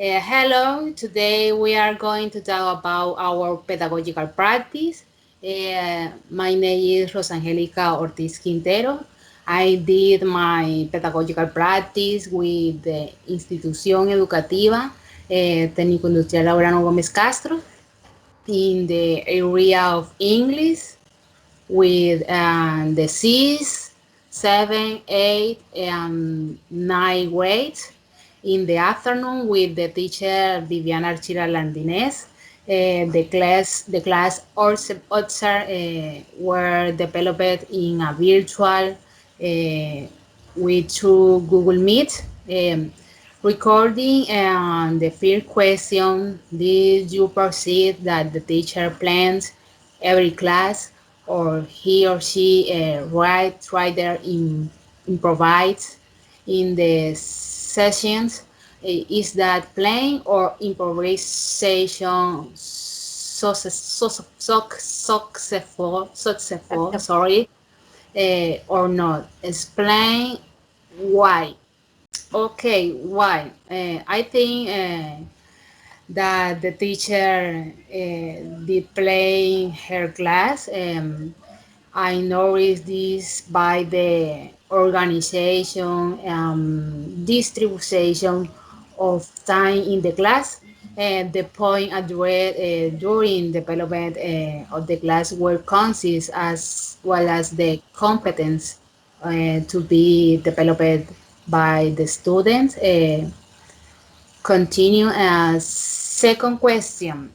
Hello, today we are going to talk about our pedagogical practice. My name is Rosangelica Ortiz Quintero. I did my pedagogical practice with the Institución Educativa Técnico Industrial Laureano Gómez Castro in the area of English with the C's, 7, 8, and 9 grades. In the afternoon with the teacher Viviana Archira Landines. The class also were developed in a virtual with through Google Meet. Recording and the first question, did you perceive that the teacher plans every class or he or she writer improvise in the sessions? Is that playing or improvisation successful, sorry, or not? Explain why. Okay, why? I think that the teacher did play in her class. I noticed this by the organization, distribution of time in the class. And the point addressed during development of the class were conscious as well as the competence to be developed by the students. Continue as second question.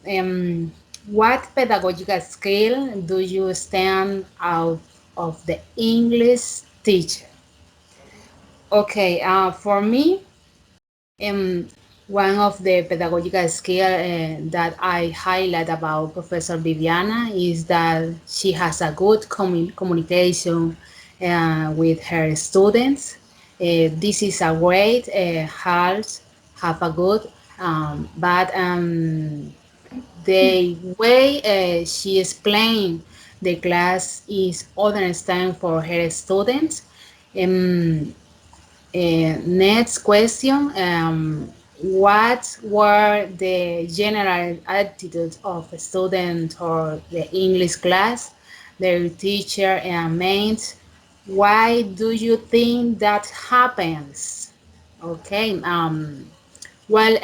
What pedagogical skill do you stand out of the English teacher? Okay, for me, um, one of the pedagogical skill that I highlight about Professor Viviana is that she has a good communication with her students. This is a great helps have a good, but the way she explained the class is understand for her students. Um, Next question. What were the general attitudes of a student or the English class, their teacher and mates? Why do you think that happens? Okay. Well,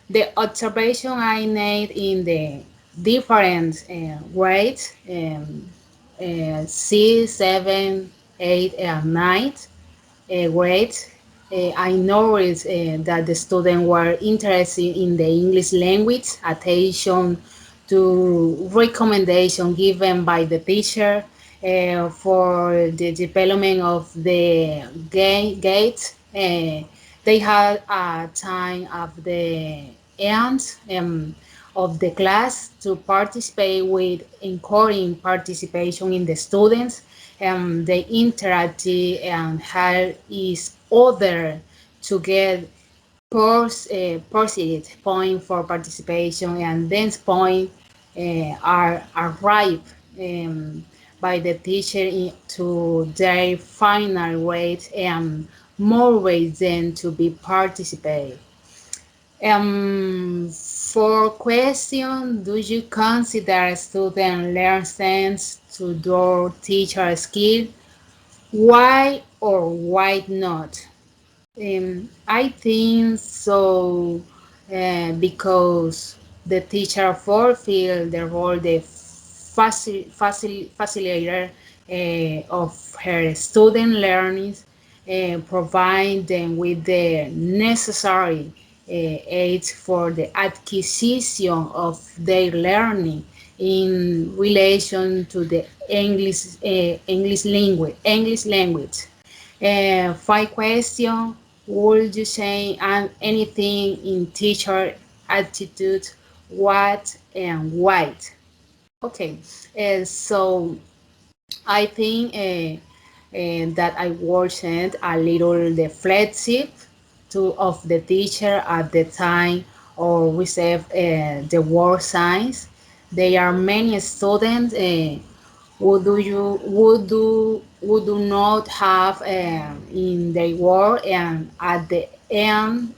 the observation I made in the different grades, C, 7, 8, and 9 grades, I noticed that the students were interested in the English language, attention to recommendation given by the teacher for the development of the gates. They had a time of the end of the class to participate with encouraging participation in the students. The interactive and help is other to get positive point for participation and then point are arrived by the teacher to their final weight and more ways than to be participate. For question, do you consider student learn sense to their teacher skill? Why or why not? I think so because the teacher fulfill the role the facilitator of her student learning, provide them with the necessary aids for the acquisition of their learning in relation to the English language. Five question. Would you say anything in teacher attitude? What and why? Okay, so I think that I wasn't a little deflective to of the teacher at the time or receive the word signs. There are many students who do not have in their work and at the end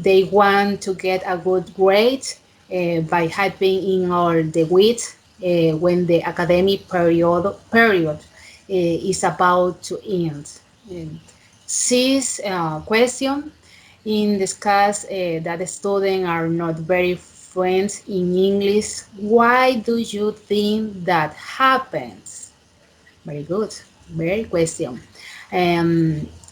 They want to get a good grade by helping in all the week when the academic period is about to end. Um, Sixth question in discuss that the students are not very fluent in English. Why do you think that happens? Very good. Very question.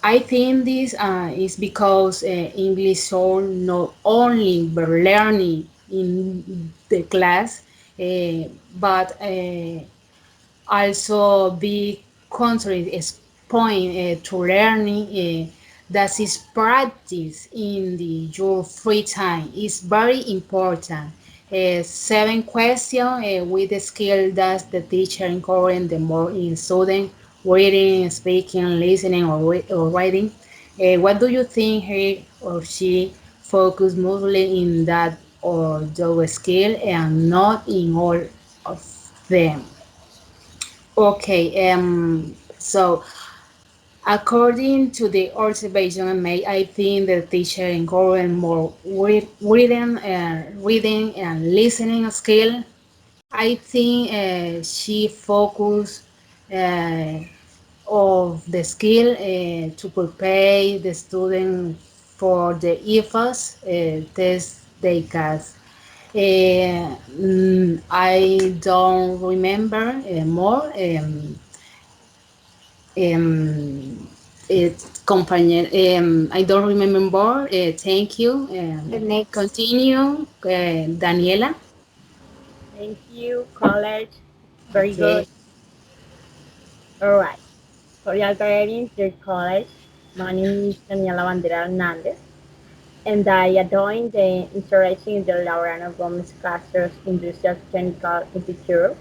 I think this is because English are not only learning in the class, but also be contrary is point to learning that is practice in the your free time is very important. Seven question with the skill that the teacher encourage the more in student reading, speaking, listening, or writing. What do you think he or she focus mostly in that or those skill and not in all of them? Okay, so according to the observation I made, I think the teacher encouraging more reading and listening skill. I think she focused uh, of the skill to prepare the student for the IFAS test they cast. I don't remember more. Um, Companion, I don't remember more. Thank you. The next, Continue, Daniela. thank you, college. Very Okay. good. All right. Cordial greetings, dear college. My name is Daniela Bandera Hernandez, and I joined the installation in the Laureano Gomez Castros Industrial Technical Institute,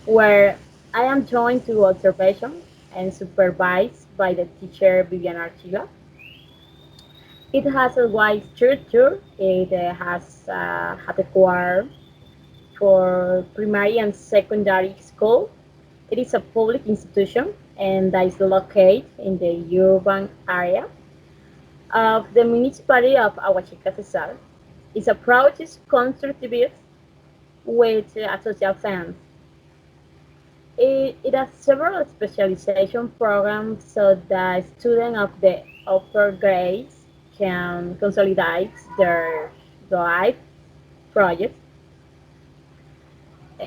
where I am joined to observation and supervised by the teacher Viviana Archila. It has a wide structure. It has a core for primary and secondary school. It is a public institution and that is located in the urban area of the municipality of Aguachica Cesar. Its approach is constructivist with a social sense. It has several specialization programs so that students of the upper grades can consolidate their life projects.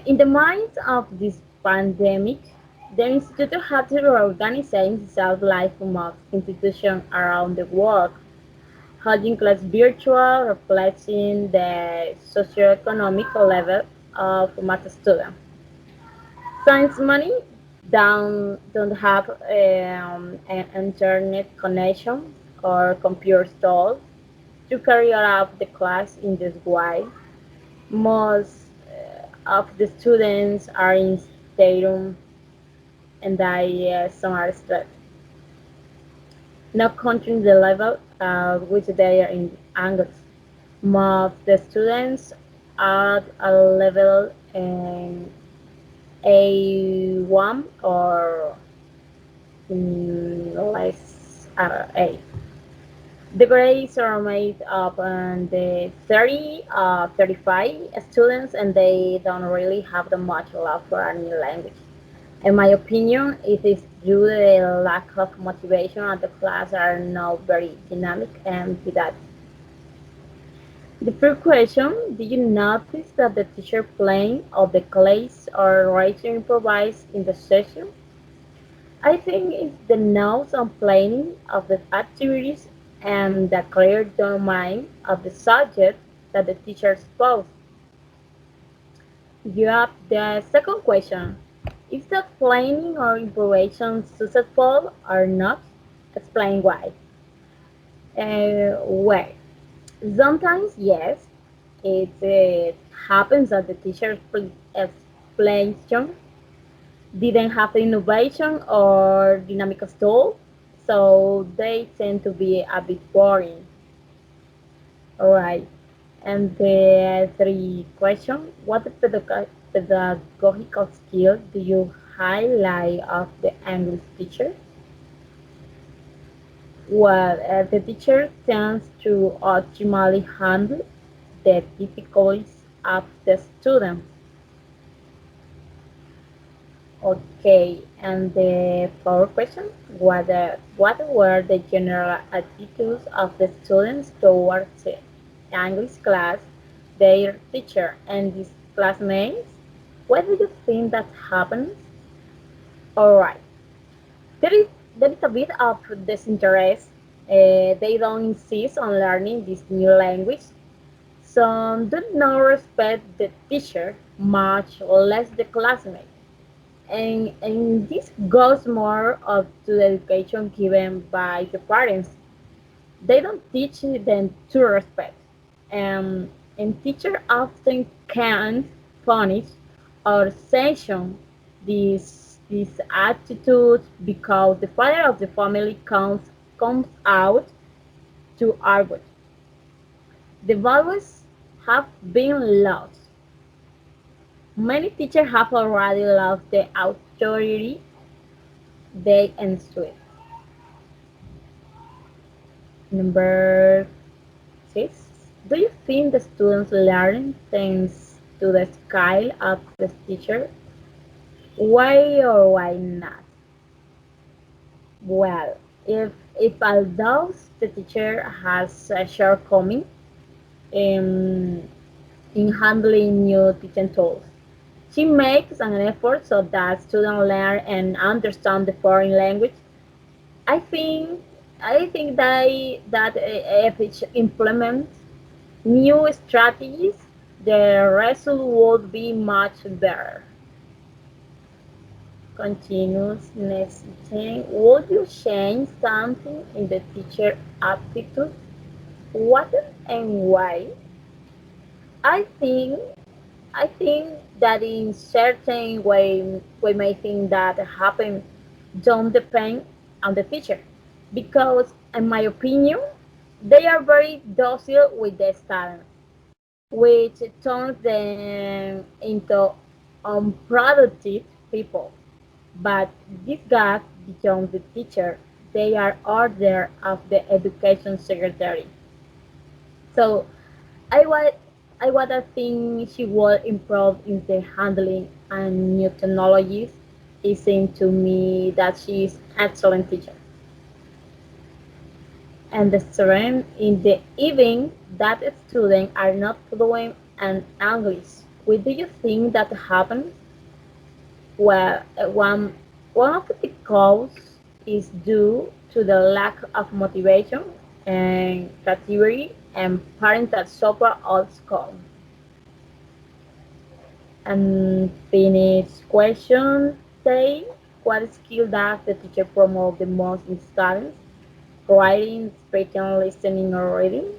In the midst of this pandemic, the institute had to reorganize itself like most institutions around the world, holding class virtual, reflecting the socioeconomic level of math students. Since many don't have an internet connection or computer tools to carry out the class in this way, most of the students are in stadium and some are stressed, not counting the level at which they are in English. Most of the students are at a level in A1 or less A. The grades are made up on the 30, 35 students, and they don't really have the much love for any language. In my opinion, it is due to the lack of motivation and the class are not very dynamic and didactic. The first question, did you notice that the teacher playing of the class or writing improvised in the session? I think it's the notes on planning of the activities and the clear domain of the subject that the teacher exposed. You have the second question. Is the planning or improvisation successful or not? Explain why. Well, sometimes yes, it happens that the teacher's explanation didn't have innovation or dynamic style, so they tend to be a bit boring. All right. And the three question, what pedagogical skill do you highlight of the English teacher? Well, the teacher tends to optimally handle the difficulties of the student. Okay, and the fourth question, what were the general attitudes of the students towards the English class, their teacher, and these classmates? What do you think that happens? Alright, there is, there is a bit of disinterest. They don't insist on learning this new language. Some do not respect the teacher, much less the classmate. And this goes more up to the education given by the parents. They don't teach them to respect. And teachers often can't punish or sanction these attitudes because the father of the family comes out to argue. The values have been lost. Many teachers have already lost the authority they ensued. Number 6. Do you think the students learn thanks to the style of the teacher? Why or why not? Well, if although the teacher has a shortcoming in, in handling new teaching tools, she makes an effort so that students learn and understand the foreign language. I think I think that if it implements new strategies, the result would be much better. Continues next thing. Would you change something in the teacher attitude? What and why? I think I think that in certain way we may think that happen don't depend on the teacher because in my opinion they are very docile with the students, which turns them into unproductive people. But this goes beyond the teacher. They are order of the education secretary. So I would I would think she will improve in the handling and new technologies. It seems to me that she is excellent teacher. And the strength in the even that students are not fluent in English. What do you think that happens? Well, one of the causes is due to the lack of motivation and creativity and parents that suffer all school. And finish question say what skill does the teacher promote the most in students? Writing, speaking, listening, or reading?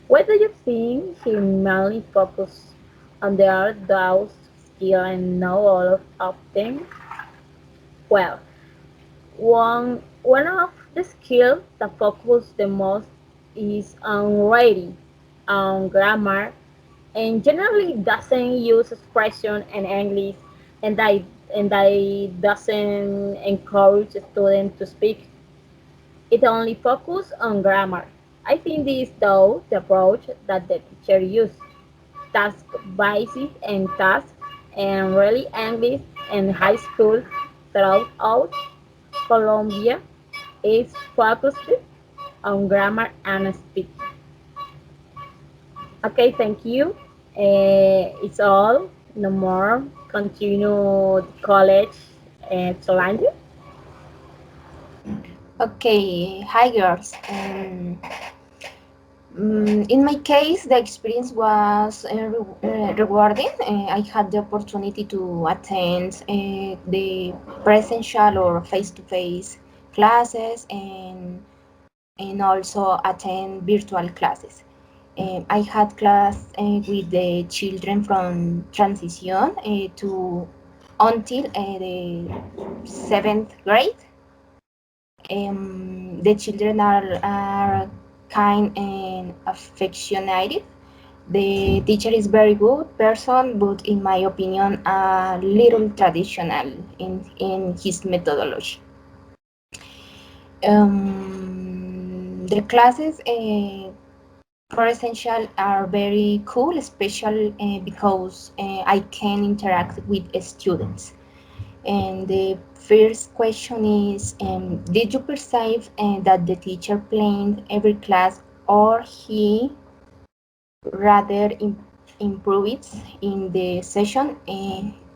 What do you think he mainly focus on the art those skills and know all of them? Well, one of the skills that focus the most is on writing, on grammar, and generally doesn't use expression in English, and I doesn't encourage students to speak. It only focus on grammar. I think this though the approach that the teacher used, task based and task, and really English in high school throughout Colombia is focused on grammar and speaking. Okay, thank you. It's all. No more. Continue the college Solange. Okay, hi girls. In my case, the experience was rewarding. I had the opportunity to attend the presential or face-to-face classes and also attend virtual classes. I had class with the children from transition to until the seventh grade. The children are kind and affectionate. The teacher is very good person, but in my opinion, a little traditional in his methodology. The classes for essential are very cool, especially because I can interact with students. And the first question is, did you perceive that the teacher planned every class, or he rather improvised in the session?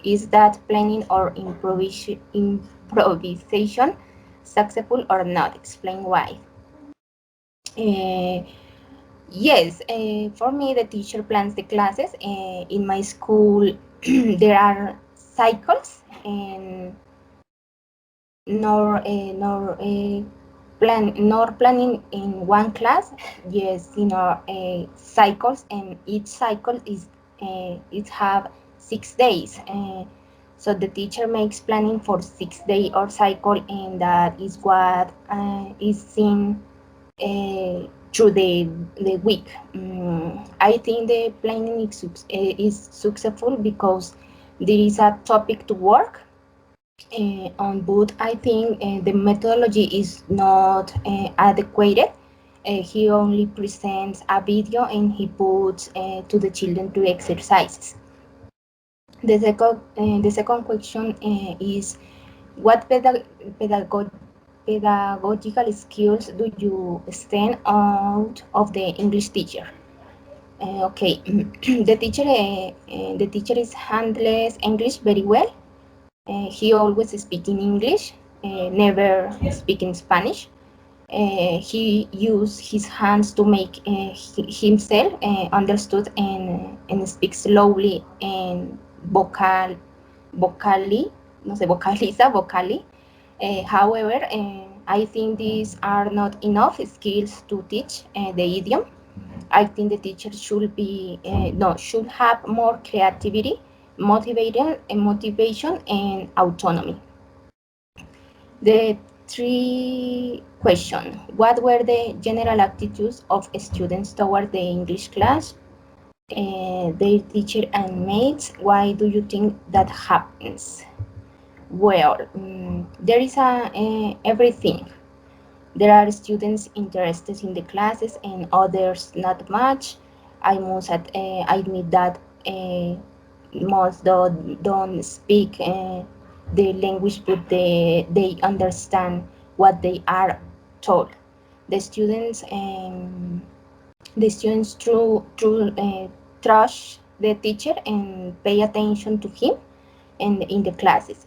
Is that planning or improvisation successful or not? Explain why. Uh, Yes, for me, the teacher plans the classes. In my school, there are cycles, and nor planning in one class. Yes, cycles, and each cycle is it have 6 days. So the teacher makes planning for 6 day or cycle, and that is what is seen through the week. I think the planning is successful because there is a topic to work on, but I think the methodology is not adequate. He only presents a video and he puts to the children to exercises. The second question is, what pedagogical skills do you stand out of the English teacher? Okay, the teacher is handles English very well. He always speaks in English, never speak in Spanish. He uses his hands to make himself understood, and speak slowly and vocally, no sé, vocaliza, vocally. However, I think these are not enough skills to teach the idiom. I think the teacher should be no should have more creativity, motivation, and autonomy. The three question: what were the general attitudes of students toward the English class, their teacher and mates? Why do you think that happens? Well, there is everything. There are students interested in the classes and others not much. I must admit that most don't speak the language, but they understand what they are told. The students um, the students trust the teacher and pay attention to him and in the classes.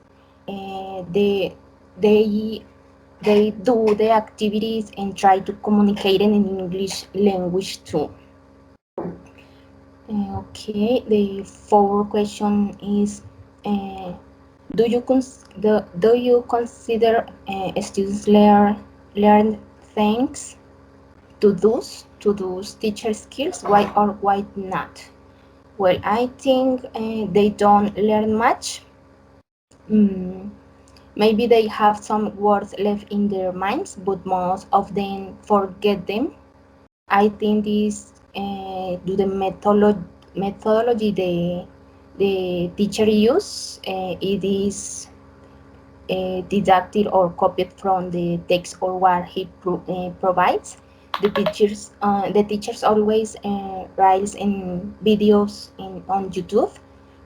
They they do the activities and try to communicate in English language too. Okay, the fourth question is, uh, do you consider students learn things to those teacher skills? Why or why not? Well, I think they don't learn much. Mm, Maybe they have some words left in their minds, but most of them forget them. I think this do the methodology the teacher use. It is didactic or copied from the text or what he provides. The teachers always writes in videos on YouTube,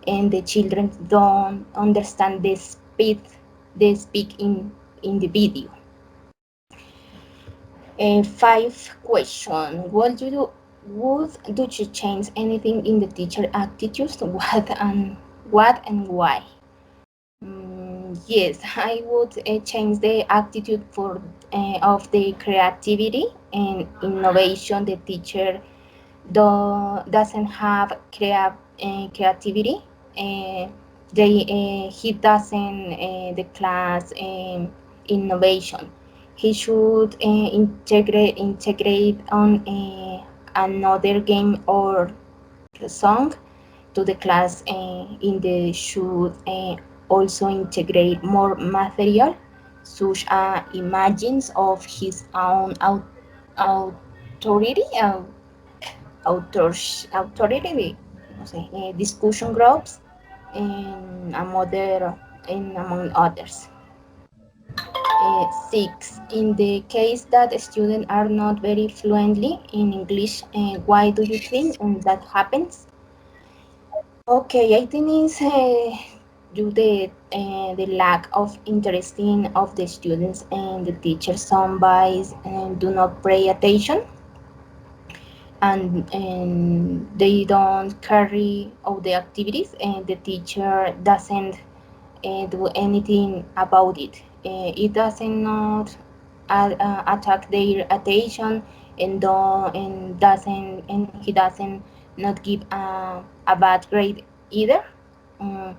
and the children don't understand the speed they speak in the video. Five question. Would you change anything in the teacher attitudes? What and why? Yes, I would change the attitude for of the creativity and innovation. The teacher doesn't have creativity. Uh, he doesn't the class innovation. He should integrate on another game or song to the class. In the should also integrate more material, such as images of his own authority, authority, no sé, discussion groups, and among others. 6. In the case that students are not very fluently in English, why do you think that happens? Okay, I think it's due the lack of interest of the students and the teachers. Some boys do not pay attention, and they don't carry out the activities, and the teacher doesn't do anything about it. It doesn't not attack their attention, and he doesn't not give a bad grade either. Um,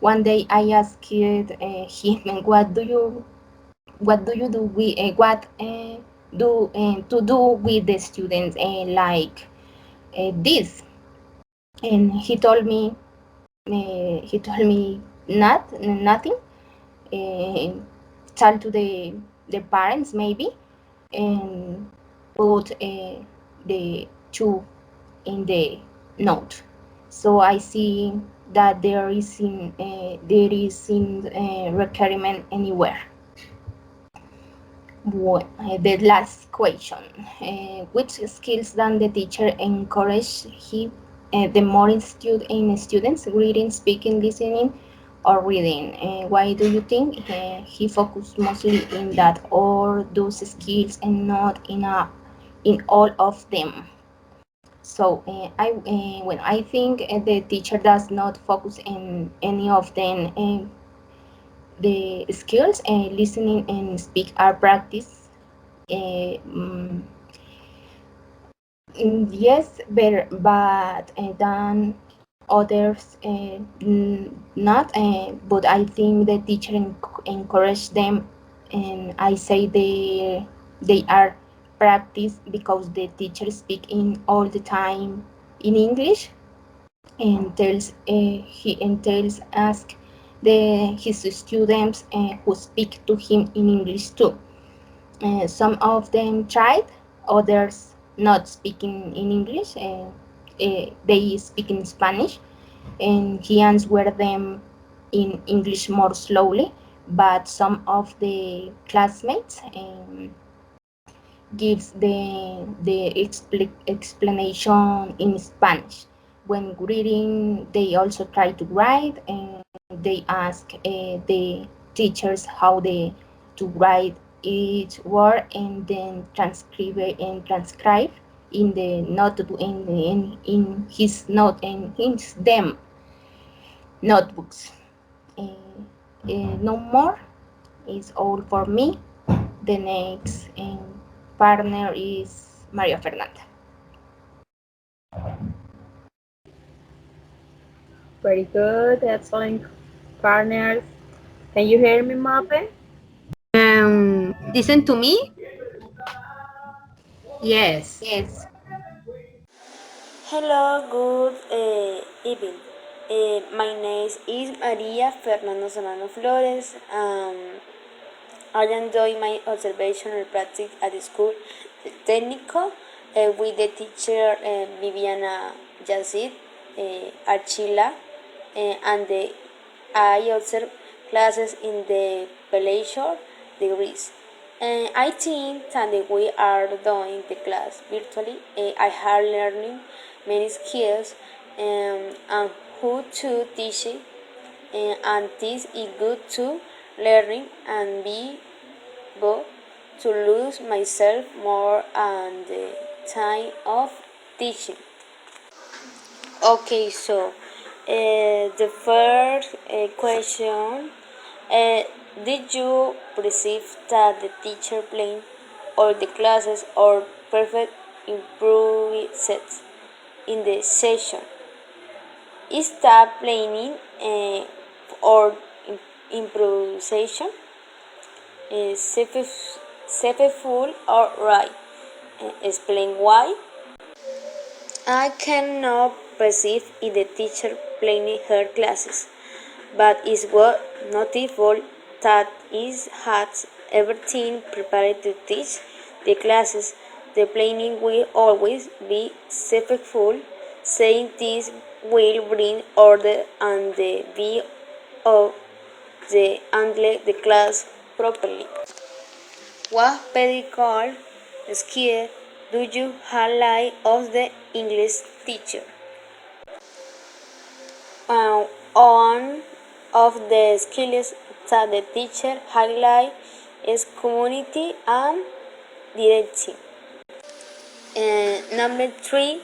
One day I asked him, what do you do with what do to do with the students like this, and he told me nothing. uh, Tell to the parents maybe, and put the two in the note. So I see that there isn't requirement anywhere. The last question: which skills can the teacher encourage the more in students? Reading, speaking, listening, or reading? Why do you think he focused mostly in that or those skills and not in all of them? So I think the teacher does not focus in any of them. The skills listening and speak are practice. Uh, mm, yes, but then others not. But I think the teacher encourage them, and I say they are practice because the teacher speak in all the time in English, and tells ask his students who speak to him in English too. Some of them tried, others not speaking in English. They speak in Spanish, and he answered them in English more slowly. But some of the classmates gives the explanation in Spanish. When reading, they also try to write, and they ask the teachers how they to write each word, and then transcribe in the note in his note and his them notebooks. Uh, no more is all for me. The next partner is Maria Fernanda. Very good, excellent partners. Can you hear me, Mape? Listen to me. Yes. Yes. Hello, good evening. My name is Maria Fernando Solano Flores. I enjoy my observational practice at the school Técnico with the teacher Viviana Yazid Archila, and I observe classes in the pleasure degrees. I think that we are doing the class virtually. I have learning many skills and who to teach it, and this is good to learning and be able to lose myself more and the time of teaching. Okay, so the first question, uh, did you perceive that the teacher planned all the classes or perfect improvised in the session? Is that planning or improvisation? Successful or right? Explain why. I cannot perceive if the teacher planning her classes, but it was noticeable that it has everything prepared to teach the classes. The planning will always be successful, saying this will bring order and the view of the handle the class properly. What medical skill do you highlight of the English teacher? One of the skills that the teacher highlight is community and directing. Number three,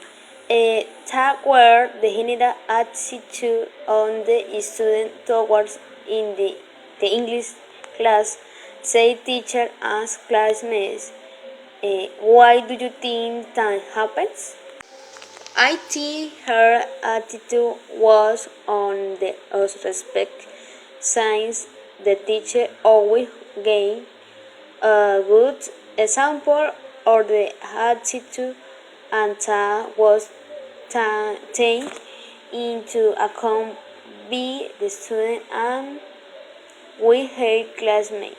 tag where the general attitude on the student towards in the English class. Say teacher ask classmates, why do you think that happens? I think her attitude was on the respect, since the teacher always gave a good example of the attitude, and that was taken into account by the student and with her classmates.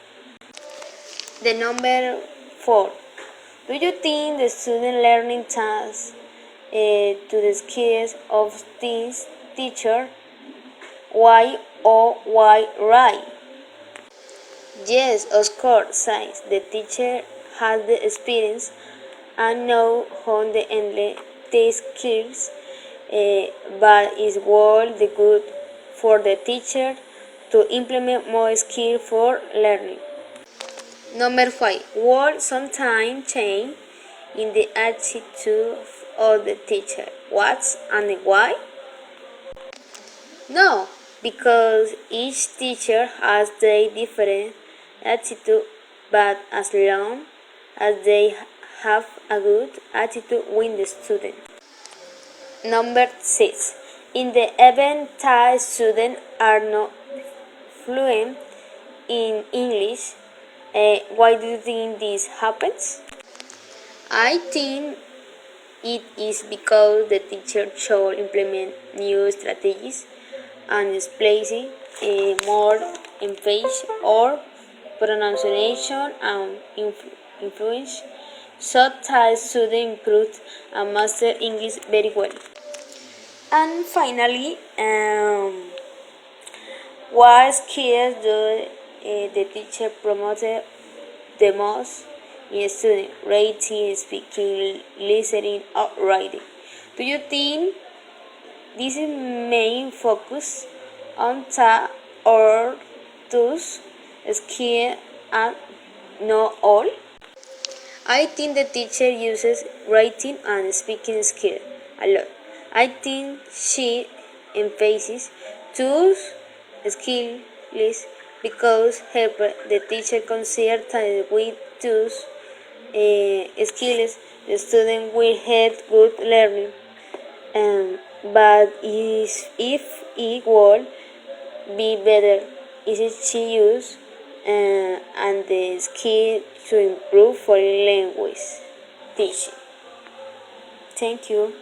The number four. Do you think the student learning tasks to the skills of this teacher? Why or why right? Yes, of course, since the teacher has the experience and know how to handle the skills, but it's worth the good for the teacher to implement more skill for learning. Number five, words sometimes change in the attitude of the teacher. What and why? No, because each teacher has their different attitude, but as long as they have a good attitude with the student. Number six, in the event that students are not fluent in English, why do you think this happens? I think it is because the teacher should implement new strategies and placing more emphasis or pronunciation and influence so that students improve and master English very well. And finally, what skills do the teacher promote the most in student? Writing, speaking, listening, or writing. Do you think this is main focus on ta or those skills and not all? I think the teacher uses writing and speaking skill a lot. I think she emphasizes those skills because help the teacher consider that with those skills the student will have good learning. But if it would be better if she use and the skill to improve foreign language teaching. Thank you.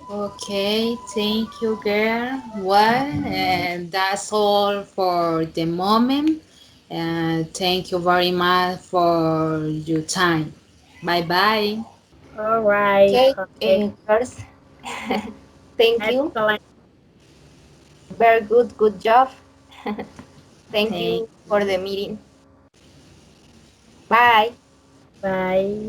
Okay, thank you, girl. Well, that's all for the moment. And thank you very much for your time. Bye bye. All right. Okay, Okay. girls, thank you. Excellent. Very good, good job. Thank Thank you for the you. meeting. Bye. Bye.